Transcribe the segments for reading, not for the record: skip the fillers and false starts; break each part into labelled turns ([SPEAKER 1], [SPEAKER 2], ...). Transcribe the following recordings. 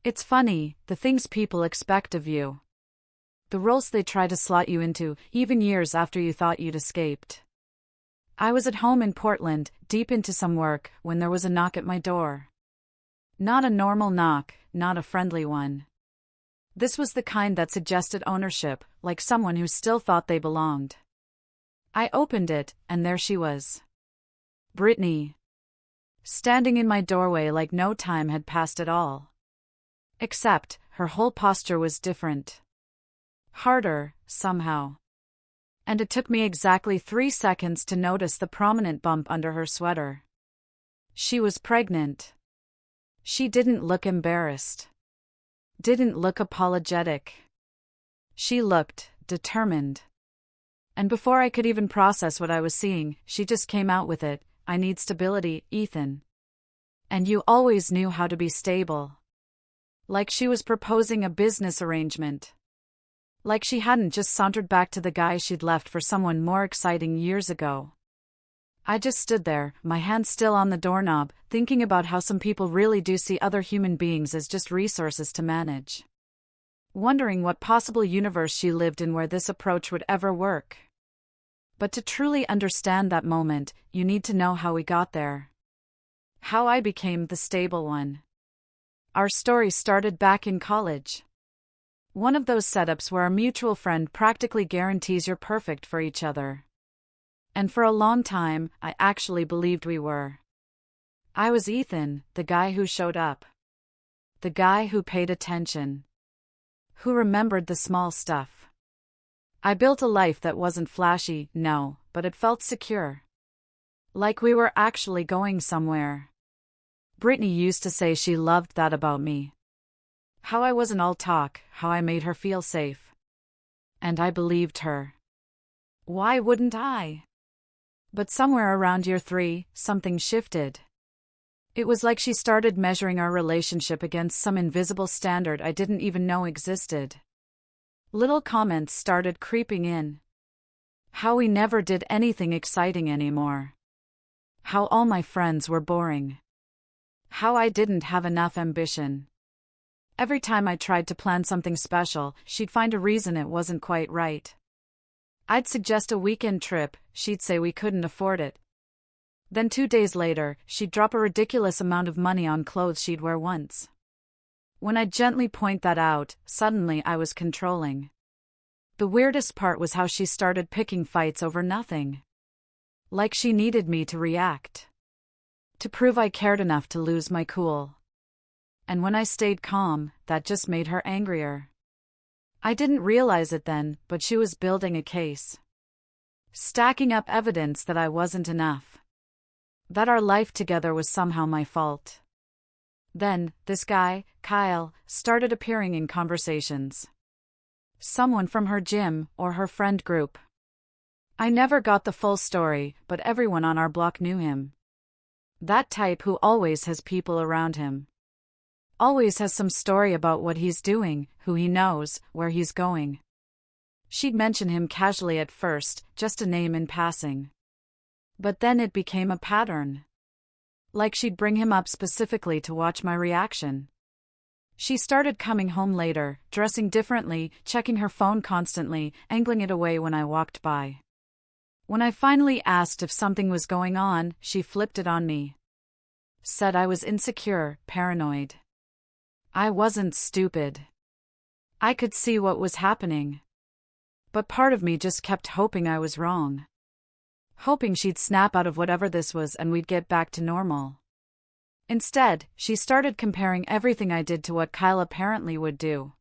[SPEAKER 1] It's funny, the things people expect of you. The roles they try to slot you into, even years after you thought you'd escaped. I was at home in Portland, deep into some work, when there was a knock at my door. Not a normal knock, not a friendly one. This was the kind that suggested ownership, like someone who still thought they belonged. I opened it, and there she was. Brittany. Standing in my doorway like no time had passed at all. Except, her whole posture was different. Harder, somehow. And it took me exactly 3 seconds to notice the prominent bump under her sweater. She was pregnant. She didn't look embarrassed. Didn't look apologetic. She looked determined. And before I could even process what I was seeing, she just came out with it. I need stability, Ethan. And you always knew how to be stable. Like she was proposing a business arrangement. Like she hadn't just sauntered back to the guy she'd left for someone more exciting years ago. I just stood there, my hand still on the doorknob, thinking about how some people really do see other human beings as just resources to manage. Wondering what possible universe she lived in where this approach would ever work. But to truly understand that moment, you need to know how we got there. How I became the stable one. Our story started back in college. One of those setups where a mutual friend practically guarantees you're perfect for each other. And for a long time, I actually believed we were. I was Ethan, the guy who showed up. The guy who paid attention. Who remembered the small stuff. I built a life that wasn't flashy, no, but it felt secure. Like we were actually going somewhere. Brittany used to say she loved that about me. How I wasn't all talk, how I made her feel safe. And I believed her. Why wouldn't I? But somewhere around year 3, something shifted. It was like she started measuring our relationship against some invisible standard I didn't even know existed. Little comments started creeping in. How we never did anything exciting anymore. How all my friends were boring. How I didn't have enough ambition. Every time I tried to plan something special, she'd find a reason it wasn't quite right. I'd suggest a weekend trip, she'd say we couldn't afford it. Then 2 days later, she'd drop a ridiculous amount of money on clothes she'd wear once. When I'd gently point that out, suddenly I was controlling. The weirdest part was how she started picking fights over nothing. Like she needed me to react. To prove I cared enough to lose my cool. And when I stayed calm, that just made her angrier. I didn't realize it then, but she was building a case. Stacking up evidence that I wasn't enough. That our life together was somehow my fault. Then, this guy, Kyle, started appearing in conversations. Someone from her gym or her friend group. I never got the full story, but everyone on our block knew him. That type who always has people around him. Always has some story about what he's doing, who he knows, where he's going. She'd mention him casually at first, just a name in passing. But then it became a pattern. Like she'd bring him up specifically to watch my reaction. She started coming home later, dressing differently, checking her phone constantly, angling it away when I walked by. When I finally asked if something was going on, she flipped it on me. Said I was insecure, paranoid. I wasn't stupid. I could see what was happening. But part of me just kept hoping I was wrong. Hoping she'd snap out of whatever this was and we'd get back to normal. Instead, she started comparing everything I did to what Kyle apparently would do.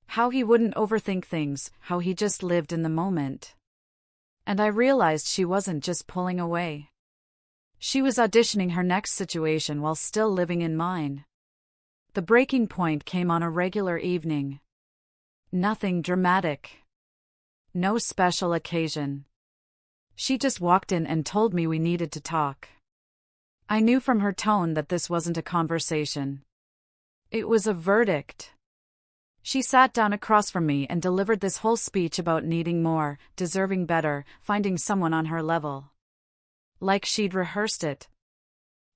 [SPEAKER 1] How he wouldn't overthink things, how he just lived in the moment. And I realized she wasn't just pulling away. She was auditioning her next situation while still living in mine. The breaking point came on a regular evening. Nothing dramatic. No special occasion. She just walked in and told me we needed to talk. I knew from her tone that this wasn't a conversation. It was a verdict. She sat down across from me and delivered this whole speech about needing more, deserving better, finding someone on her level. Like she'd rehearsed it.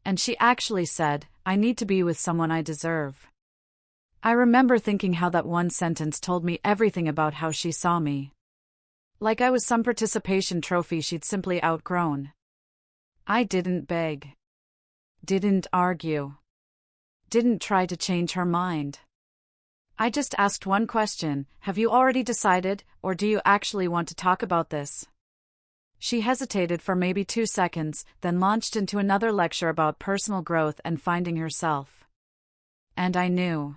[SPEAKER 1] And she actually said, I need to be with someone I deserve. I remember thinking how that one sentence told me everything about how she saw me. Like I was some participation trophy she'd simply outgrown. I didn't beg. Didn't argue. Didn't try to change her mind. I just asked one question: have you already decided, or do you actually want to talk about this? She hesitated for maybe 2 seconds, then launched into another lecture about personal growth and finding herself. And I knew.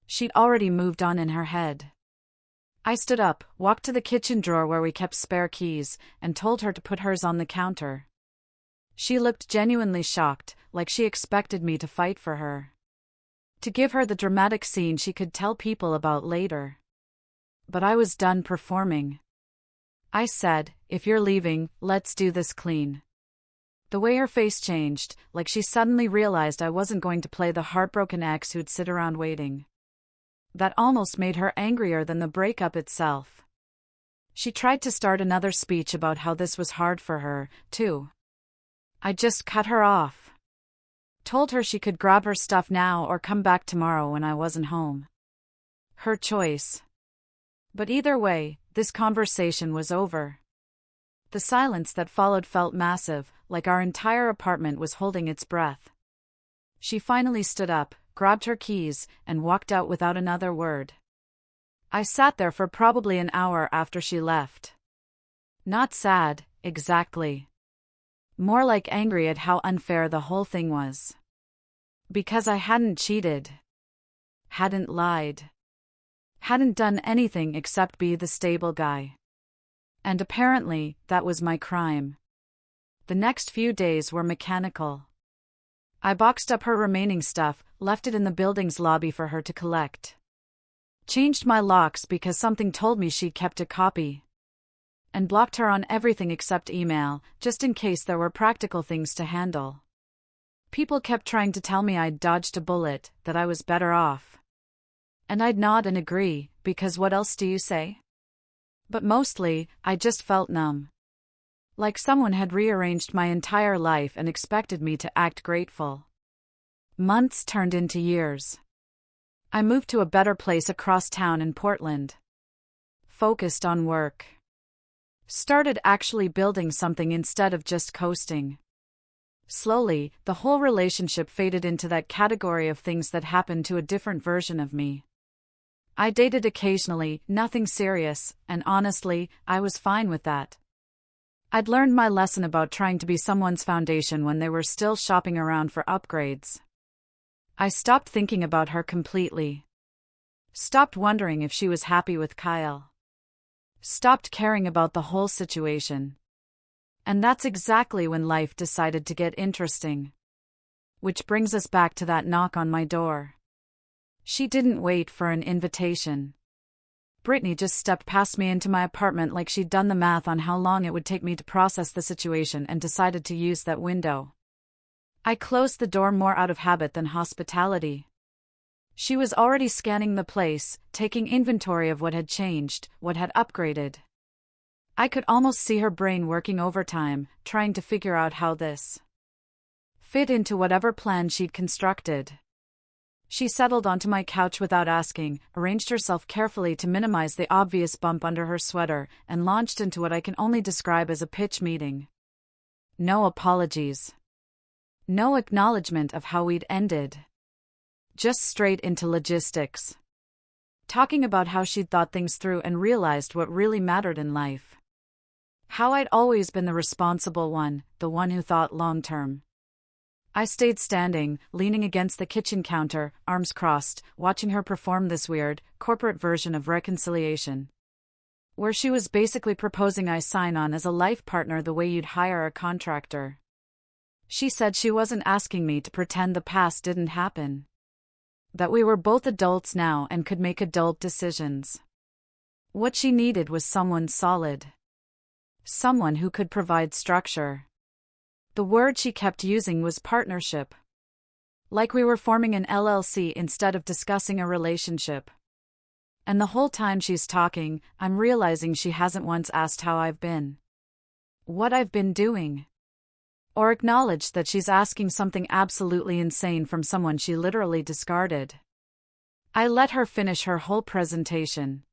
[SPEAKER 1] She'd already moved on in her head. I stood up, walked to the kitchen drawer where we kept spare keys, and told her to put hers on the counter. She looked genuinely shocked, like she expected me to fight for her. To give her the dramatic scene she could tell people about later. But I was done performing. I said, if you're leaving, let's do this clean. The way her face changed, like she suddenly realized I wasn't going to play the heartbroken ex who'd sit around waiting. That almost made her angrier than the breakup itself. She tried to start another speech about how this was hard for her, too. I just cut her off. Told her she could grab her stuff now or come back tomorrow when I wasn't home. Her choice. But either way, this conversation was over. The silence that followed felt massive, like our entire apartment was holding its breath. She finally stood up, grabbed her keys, and walked out without another word. I sat there for probably an hour after she left. Not sad, exactly. More like angry at how unfair the whole thing was. Because I hadn't cheated. Hadn't lied. Hadn't done anything except be the stable guy. And apparently, that was my crime. The next few days were mechanical. I boxed up her remaining stuff, left it in the building's lobby for her to collect. Changed my locks because something told me she kept a copy. And blocked her on everything except email, just in case there were practical things to handle. People kept trying to tell me I'd dodged a bullet, that I was better off. And I'd nod and agree, because what else do you say? But mostly, I just felt numb. Like someone had rearranged my entire life and expected me to act grateful. Months turned into years. I moved to a better place across town in Portland. Focused on work. Started actually building something instead of just coasting. Slowly, the whole relationship faded into that category of things that happened to a different version of me. I dated occasionally, nothing serious, and honestly, I was fine with that. I'd learned my lesson about trying to be someone's foundation when they were still shopping around for upgrades. I stopped thinking about her completely. Stopped wondering if she was happy with Kyle. Stopped caring about the whole situation. And that's exactly when life decided to get interesting. Which brings us back to that knock on my door. She didn't wait for an invitation. Brittany just stepped past me into my apartment like she'd done the math on how long it would take me to process the situation and decided to use that window. I closed the door more out of habit than hospitality. She was already scanning the place, taking inventory of what had changed, what had upgraded. I could almost see her brain working overtime, trying to figure out how this fit into whatever plan she'd constructed. She settled onto my couch without asking, arranged herself carefully to minimize the obvious bump under her sweater, and launched into what I can only describe as a pitch meeting. No apologies. No acknowledgement of how we'd ended. Just straight into logistics. Talking about how she'd thought things through and realized what really mattered in life. How I'd always been the responsible one, the one who thought long-term. I stayed standing, leaning against the kitchen counter, arms crossed, watching her perform this weird, corporate version of reconciliation. Where she was basically proposing I sign on as a life partner the way you'd hire a contractor. She said she wasn't asking me to pretend the past didn't happen. That we were both adults now and could make adult decisions. What she needed was someone solid. Someone who could provide structure. The word she kept using was partnership. Like we were forming an LLC instead of discussing a relationship. And the whole time she's talking, I'm realizing she hasn't once asked how I've been. What I've been doing. Or acknowledged that she's asking something absolutely insane from someone she literally discarded. I let her finish her whole presentation.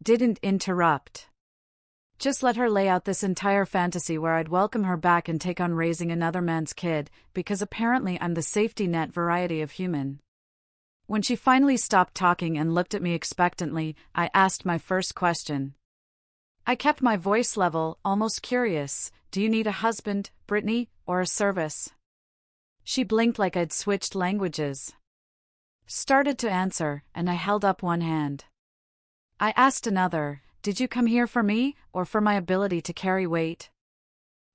[SPEAKER 1] Didn't interrupt. Just let her lay out this entire fantasy where I'd welcome her back and take on raising another man's kid, because apparently I'm the safety net variety of human. When she finally stopped talking and looked at me expectantly, I asked my first question. I kept my voice level, almost curious. Do you need a husband, Brittany, or a service? She blinked like I'd switched languages. Started to answer, and I held up one hand. I asked another, did you come here for me, or for my ability to carry weight?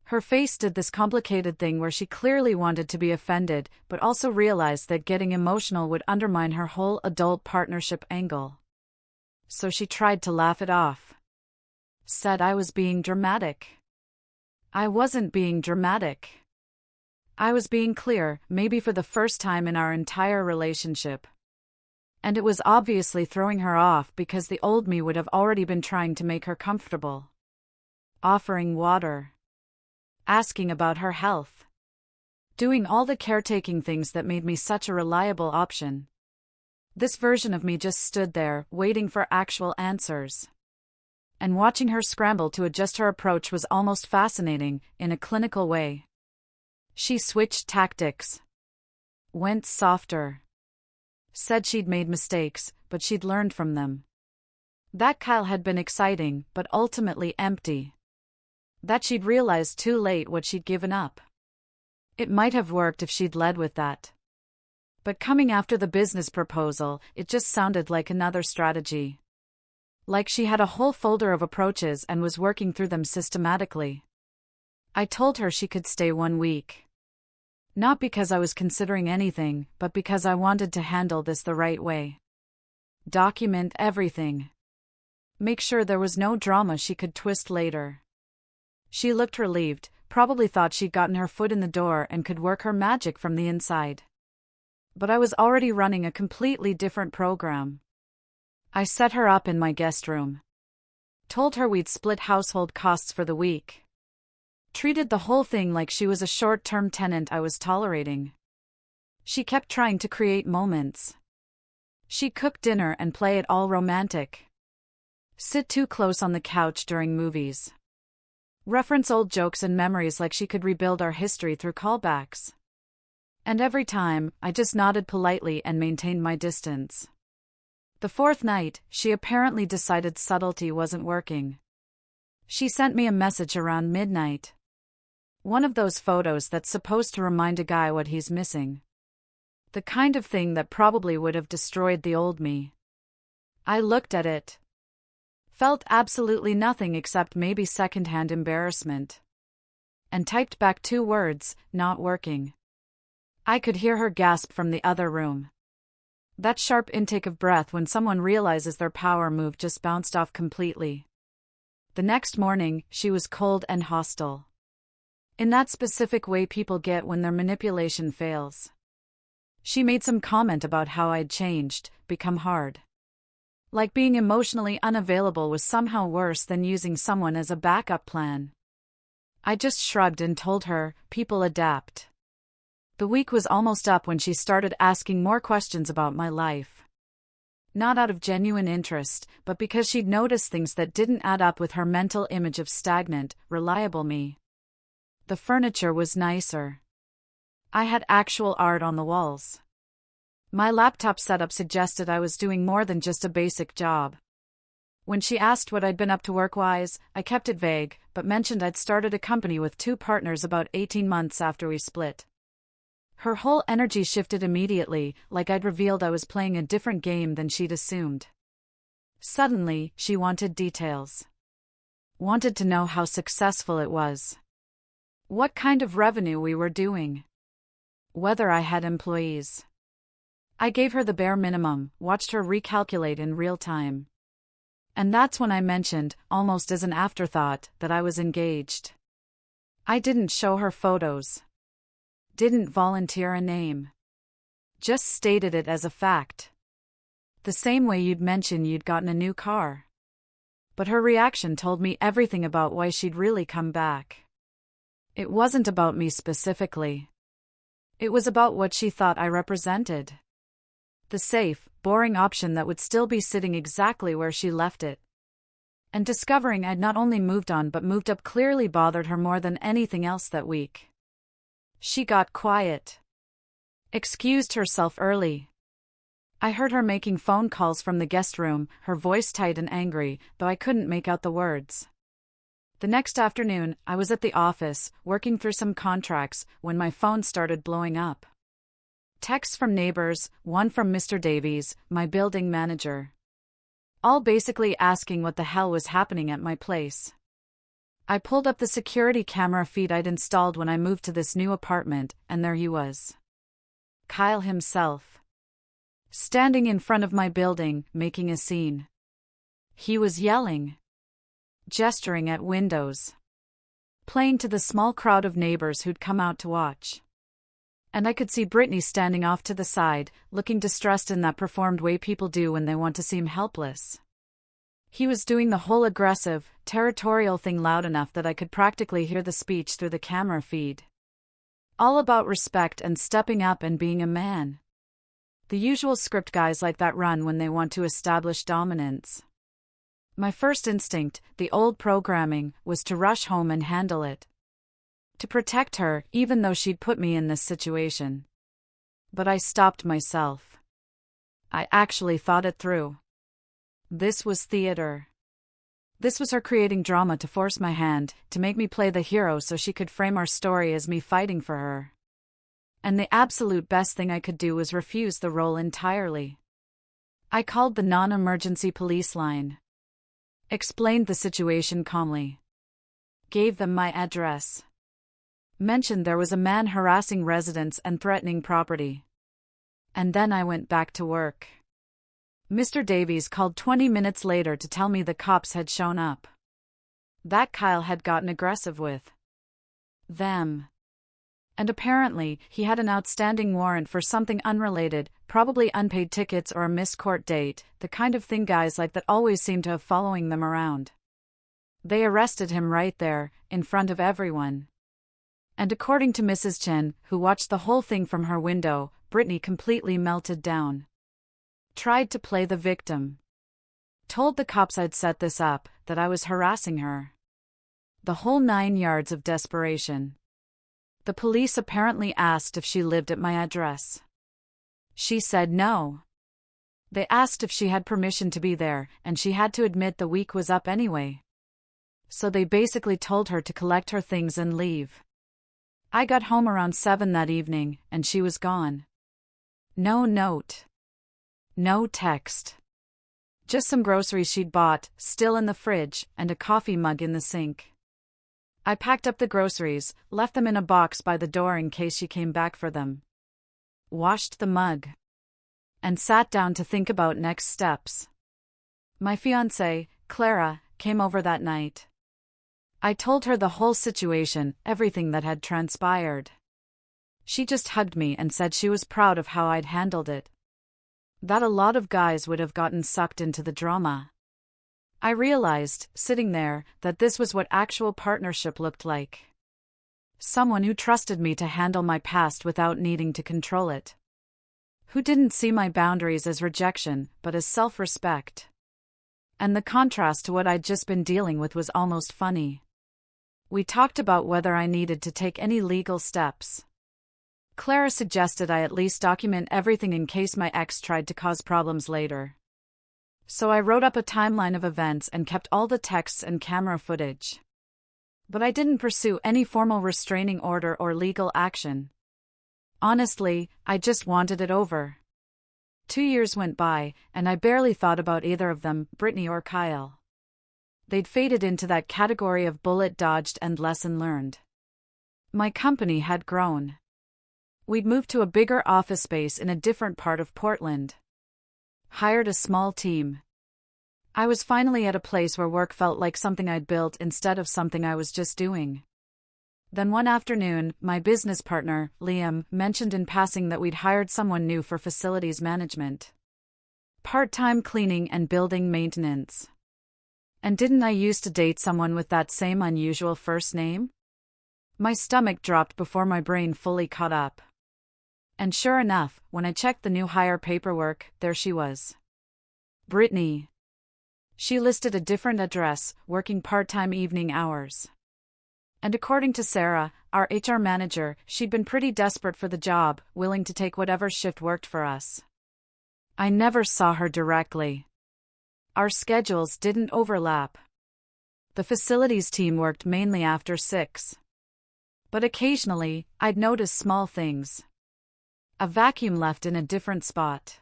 [SPEAKER 1] Her face did this complicated thing where she clearly wanted to be offended, but also realized that getting emotional would undermine her whole adult partnership angle. So she tried to laugh it off. Said I was being dramatic. I wasn't being dramatic. I was being clear, maybe for the first time in our entire relationship. And it was obviously throwing her off because the old me would have already been trying to make her comfortable. Offering water. Asking about her health. Doing all the caretaking things that made me such a reliable option. This version of me just stood there, waiting for actual answers. And watching her scramble to adjust her approach was almost fascinating, in a clinical way. She switched tactics. Went softer. Said she'd made mistakes, but she'd learned from them. That Kyle had been exciting, but ultimately empty. That she'd realized too late what she'd given up. It might have worked if she'd led with that. But coming after the business proposal, it just sounded like another strategy. Like she had a whole folder of approaches and was working through them systematically. I told her she could stay 1 week. Not because I was considering anything, but because I wanted to handle this the right way. Document everything. Make sure there was no drama she could twist later. She looked relieved, probably thought she'd gotten her foot in the door and could work her magic from the inside. But I was already running a completely different program. I set her up in my guest room. Told her we'd split household costs for the week. Treated the whole thing like she was a short-term tenant I was tolerating. She kept trying to create moments. She'd cook dinner and play it all romantic. Sit too close on the couch during movies. Reference old jokes and memories like she could rebuild our history through callbacks. And every time, I just nodded politely and maintained my distance. The fourth night, she apparently decided subtlety wasn't working. She sent me a message around midnight. One of those photos that's supposed to remind a guy what he's missing. The kind of thing that probably would have destroyed the old me. I looked at it. Felt absolutely nothing except maybe secondhand embarrassment. And typed back 2 words, not working. I could hear her gasp from the other room. That sharp intake of breath when someone realizes their power move just bounced off completely. The next morning, she was cold and hostile. In that specific way people get when their manipulation fails. She made some comment about how I'd changed, become hard. Like being emotionally unavailable was somehow worse than using someone as a backup plan. I just shrugged and told her, people adapt. The week was almost up when she started asking more questions about my life. Not out of genuine interest, but because she'd noticed things that didn't add up with her mental image of stagnant, reliable me. The furniture was nicer. I had actual art on the walls. My laptop setup suggested I was doing more than just a basic job. When she asked what I'd been up to work-wise, I kept it vague, but mentioned I'd started a company with 2 partners about 18 months after we split. Her whole energy shifted immediately, like I'd revealed I was playing a different game than she'd assumed. Suddenly, she wanted details. Wanted to know how successful it was. What kind of revenue we were doing. Whether I had employees. I gave her the bare minimum, watched her recalculate in real time. And that's when I mentioned, almost as an afterthought, that I was engaged. I didn't show her photos. Didn't volunteer a name. Just stated it as a fact. The same way you'd mention you'd gotten a new car. But her reaction told me everything about why she'd really come back. It wasn't about me specifically. It was about what she thought I represented. The safe, boring option that would still be sitting exactly where she left it. And discovering I'd not only moved on but moved up clearly bothered her more than anything else that week. She got quiet. Excused herself early. I heard her making phone calls from the guest room, her voice tight and angry, though I couldn't make out the words. The next afternoon, I was at the office, working through some contracts, when my phone started blowing up. Texts from neighbors, one from Mr. Davies, my building manager. All basically asking what the hell was happening at my place. I pulled up the security camera feed I'd installed when I moved to this new apartment, and there he was. Kyle himself. Standing in front of my building, making a scene. He was yelling. Gesturing at windows. Playing to the small crowd of neighbors who'd come out to watch. And I could see Brittany standing off to the side, looking distressed in that performed way people do when they want to seem helpless. He was doing the whole aggressive, territorial thing loud enough that I could practically hear the speech through the camera feed. All about respect and stepping up and being a man. The usual script guys like that run when they want to establish dominance. My first instinct, the old programming, was to rush home and handle it. To protect her, even though she'd put me in this situation. But I stopped myself. I actually thought it through. This was theater. This was her creating drama to force my hand, to make me play the hero so she could frame our story as me fighting for her. And the absolute best thing I could do was refuse the role entirely. I called the non-emergency police line. Explained the situation calmly. Gave them my address. Mentioned there was a man harassing residents and threatening property. And then I went back to work. Mr. Davies called 20 minutes later to tell me the cops had shown up. That Kyle had gotten aggressive with them. And apparently, he had an outstanding warrant for something unrelated, probably unpaid tickets or a missed court date, the kind of thing guys like that always seem to have following them around. They arrested him right there, in front of everyone. And according to Mrs. Chen, who watched the whole thing from her window, Brittany completely melted down. Tried to play the victim. Told the cops I'd set this up, that I was harassing her. The whole 9 yards of desperation. The police apparently asked if she lived at my address. She said no. They asked if she had permission to be there, and she had to admit the week was up anyway. So they basically told her to collect her things and leave. I got home around 7 that evening, and she was gone. No note. No text. Just some groceries she'd bought, still in the fridge, and a coffee mug in the sink. I packed up the groceries, left them in a box by the door in case she came back for them. Washed the mug. And sat down to think about next steps. My fiancée, Clara, came over that night. I told her the whole situation, everything that had transpired. She just hugged me and said she was proud of how I'd handled it. That a lot of guys would have gotten sucked into the drama. I realized, sitting there, that this was what actual partnership looked like. Someone who trusted me to handle my past without needing to control it. Who didn't see my boundaries as rejection, but as self-respect. And the contrast to what I'd just been dealing with was almost funny. We talked about whether I needed to take any legal steps. Clara suggested I at least document everything in case my ex tried to cause problems later. So I wrote up a timeline of events and kept all the texts and camera footage. But I didn't pursue any formal restraining order or legal action. Honestly, I just wanted it over. 2 years went by, and I barely thought about either of them, Brittany or Kyle. They'd faded into that category of bullet dodged and lesson learned. My company had grown. We'd moved to a bigger office space in a different part of Portland. Hired a small team. I was finally at a place where work felt like something I'd built instead of something I was just doing. Then one afternoon, my business partner, Liam, mentioned in passing that we'd hired someone new for facilities management. Part-time cleaning and building maintenance. And didn't I used to date someone with that same unusual first name? My stomach dropped before my brain fully caught up. And sure enough, when I checked the new hire paperwork, there she was. Brittany. She listed a different address, working part-time evening hours. And according to Sarah, our HR manager, she'd been pretty desperate for the job, willing to take whatever shift worked for us. I never saw her directly. Our schedules didn't overlap. The facilities team worked mainly after 6. But occasionally, I'd notice small things. A vacuum left in a different spot.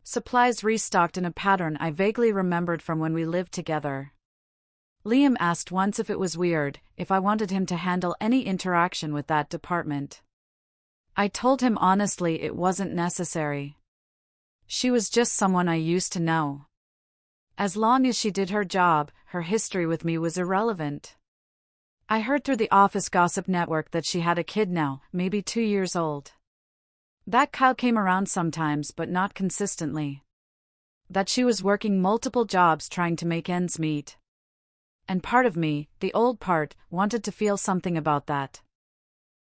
[SPEAKER 1] Supplies restocked in a pattern I vaguely remembered from when we lived together. Liam asked once if it was weird, if I wanted him to handle any interaction with that department. I told him honestly it wasn't necessary. She was just someone I used to know. As long as she did her job, her history with me was irrelevant. I heard through the office gossip network that she had a kid now, maybe 2 years old. That Kyle came around sometimes but not consistently. That she was working multiple jobs trying to make ends meet. And part of me, the old part, wanted to feel something about that.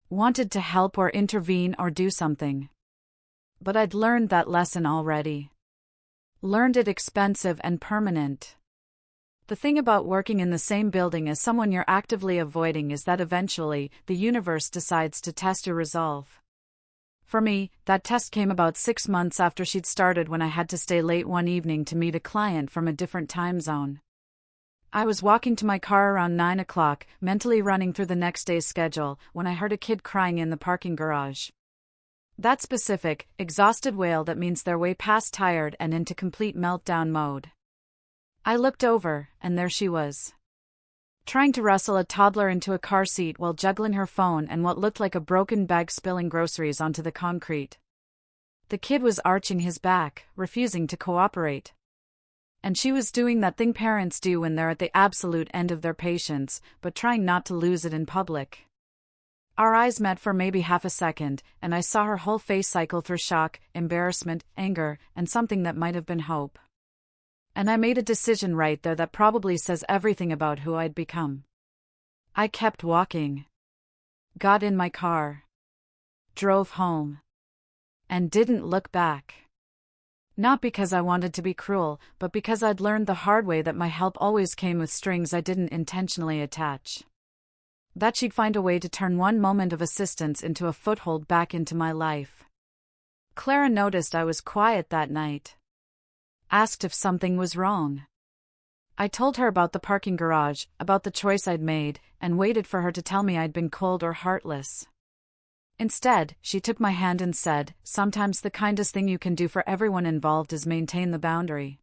[SPEAKER 1] Wanted to help or intervene or do something. But I'd learned that lesson already. Learned it expensive and permanent. The thing about working in the same building as someone you're actively avoiding is that eventually, the universe decides to test your resolve. For me, that test came about 6 months after she'd started when I had to stay late one evening to meet a client from a different time zone. I was walking to my car around 9 o'clock, mentally running through the next day's schedule, when I heard a kid crying in the parking garage. That specific, exhausted wail that means they're way past tired and into complete meltdown mode. I looked over, and there she was. Trying to wrestle a toddler into a car seat while juggling her phone and what looked like a broken bag spilling groceries onto the concrete. The kid was arching his back, refusing to cooperate. And she was doing that thing parents do when they're at the absolute end of their patience, but trying not to lose it in public. Our eyes met for maybe half a second, and I saw her whole face cycle through shock, embarrassment, anger, and something that might have been hope. And I made a decision right there that probably says everything about who I'd become. I kept walking. Got in my car. Drove home. And didn't look back. Not because I wanted to be cruel, but because I'd learned the hard way that my help always came with strings I didn't intentionally attach. That she'd find a way to turn one moment of assistance into a foothold back into my life. Clara noticed I was quiet that night. Asked if something was wrong. I told her about the parking garage, about the choice I'd made, and waited for her to tell me I'd been cold or heartless. Instead, she took my hand and said, "Sometimes the kindest thing you can do for everyone involved is maintain the boundary."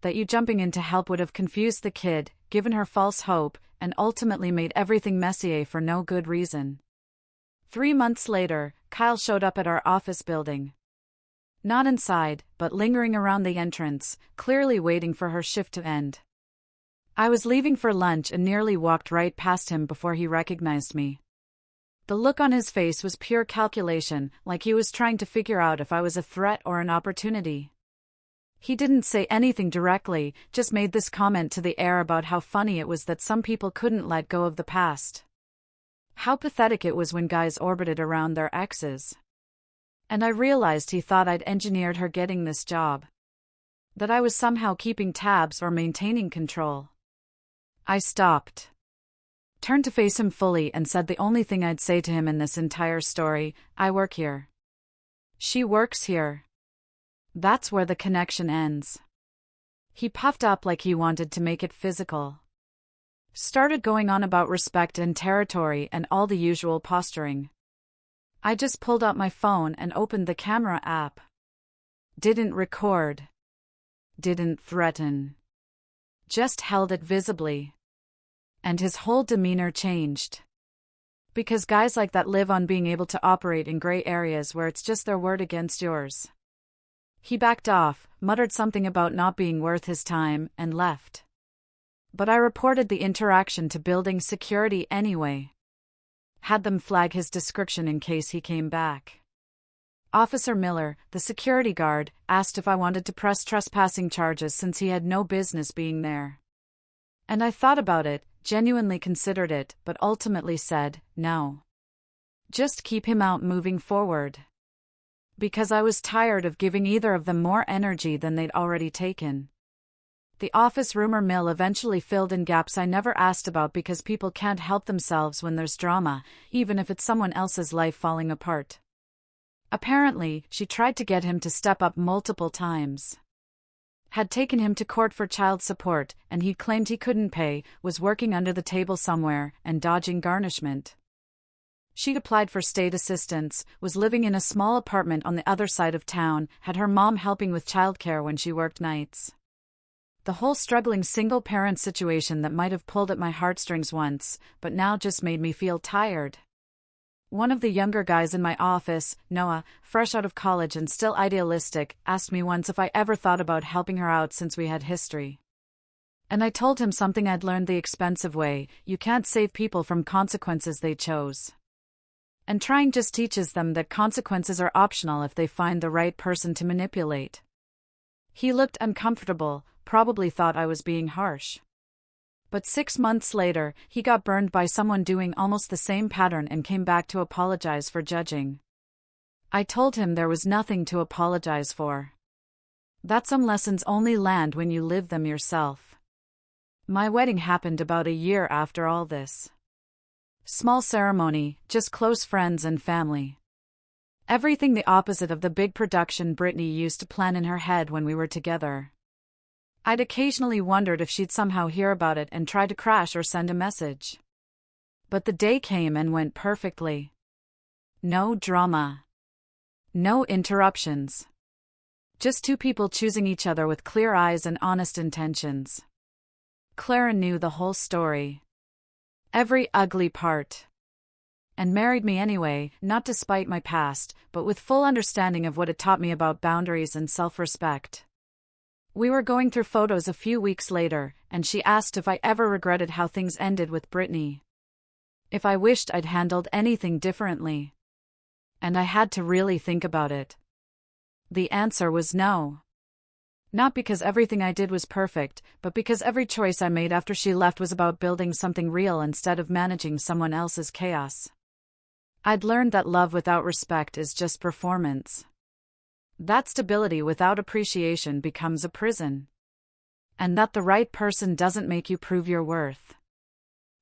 [SPEAKER 1] That you jumping in to help would have confused the kid, given her false hope, and ultimately made everything messier for no good reason. 3 months later, Kyle showed up at our office building. Not inside, but lingering around the entrance, clearly waiting for her shift to end. I was leaving for lunch and nearly walked right past him before he recognized me. The look on his face was pure calculation, like he was trying to figure out if I was a threat or an opportunity. He didn't say anything directly, just made this comment to the air about how funny it was that some people couldn't let go of the past. How pathetic it was when guys orbited around their exes. And I realized he thought I'd engineered her getting this job. That I was somehow keeping tabs or maintaining control. I stopped. Turned to face him fully and said the only thing I'd say to him in this entire story: I work here. She works here. That's where the connection ends. He puffed up like he wanted to make it physical. Started going on about respect and territory and all the usual posturing. I just pulled out my phone and opened the camera app. Didn't record. Didn't threaten. Just held it visibly. And his whole demeanor changed. Because guys like that live on being able to operate in gray areas where it's just their word against yours. He backed off, muttered something about not being worth his time, and left. But I reported the interaction to building security anyway. Had them flag his description in case he came back. Officer Miller, the security guard, asked if I wanted to press trespassing charges since he had no business being there. And I thought about it, genuinely considered it, but ultimately said, no. Just keep him out moving forward. Because I was tired of giving either of them more energy than they'd already taken. The office rumor mill eventually filled in gaps I never asked about because people can't help themselves when there's drama, even if it's someone else's life falling apart. Apparently, she tried to get him to step up multiple times. Had taken him to court for child support, and he claimed he couldn't pay, was working under the table somewhere, and dodging garnishment. She'd applied for state assistance, was living in a small apartment on the other side of town, had her mom helping with childcare when she worked nights. The whole struggling single-parent situation that might have pulled at my heartstrings once, but now just made me feel tired. One of the younger guys in my office, Noah, fresh out of college and still idealistic, asked me once if I ever thought about helping her out since we had history. And I told him something I'd learned the expensive way: you can't save people from consequences they chose. And trying just teaches them that consequences are optional if they find the right person to manipulate. He looked uncomfortable, probably thought I was being harsh. But 6 months later, he got burned by someone doing almost the same pattern and came back to apologize for judging. I told him there was nothing to apologize for. That some lessons only land when you live them yourself. My wedding happened about a year after all this. Small ceremony, just close friends and family. Everything the opposite of the big production Brittany used to plan in her head when we were together. I'd occasionally wondered if she'd somehow hear about it and try to crash or send a message. But the day came and went perfectly. No drama. No interruptions. Just two people choosing each other with clear eyes and honest intentions. Clara knew the whole story. Every ugly part. And married me anyway, not despite my past, but with full understanding of what it taught me about boundaries and self-respect. We were going through photos a few weeks later, and she asked if I ever regretted how things ended with Brittany. If I wished I'd handled anything differently. And I had to really think about it. The answer was no. Not because everything I did was perfect, but because every choice I made after she left was about building something real instead of managing someone else's chaos. I'd learned that love without respect is just performance. That stability without appreciation becomes a prison. And that the right person doesn't make you prove your worth.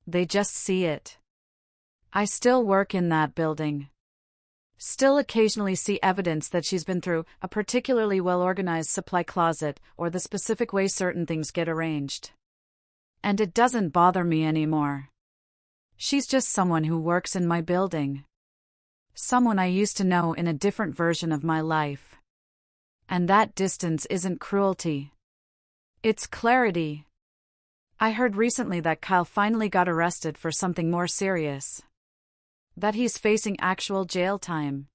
[SPEAKER 1] They just see it. I still work in that building. Still occasionally see evidence that she's been through a particularly well-organized supply closet or the specific way certain things get arranged. And it doesn't bother me anymore. She's just someone who works in my building. Someone I used to know in a different version of my life. And that distance isn't cruelty. It's clarity. I heard recently that Kyle finally got arrested for something more serious. That he's facing actual jail time.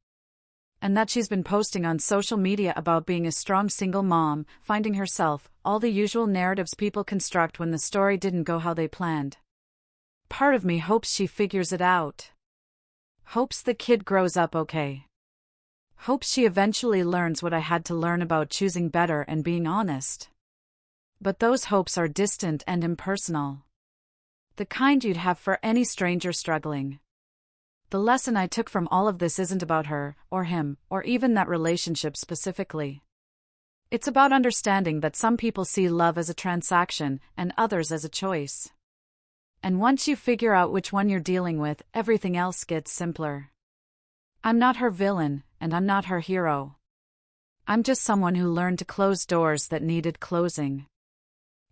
[SPEAKER 1] And that she's been posting on social media about being a strong single mom, finding herself, all the usual narratives people construct when the story didn't go how they planned. Part of me hopes she figures it out. Hopes the kid grows up okay. Hopes she eventually learns what I had to learn about choosing better and being honest. But those hopes are distant and impersonal. The kind you'd have for any stranger struggling. The lesson I took from all of this isn't about her, or him, or even that relationship specifically. It's about understanding that some people see love as a transaction, and others as a choice. And once you figure out which one you're dealing with, everything else gets simpler. I'm not her villain, and I'm not her hero. I'm just someone who learned to close doors that needed closing.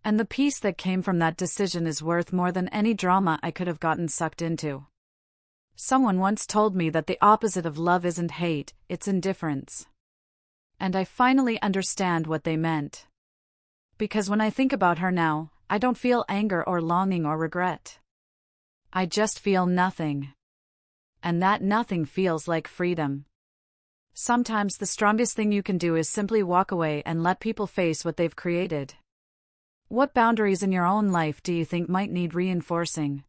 [SPEAKER 1] And the peace that came from that decision is worth more than any drama I could have gotten sucked into. Someone once told me that the opposite of love isn't hate, it's indifference. And I finally understand what they meant. Because when I think about her now, I don't feel anger or longing or regret. I just feel nothing. And that nothing feels like freedom. Sometimes the strongest thing you can do is simply walk away and let people face what they've created. What boundaries in your own life do you think might need reinforcing?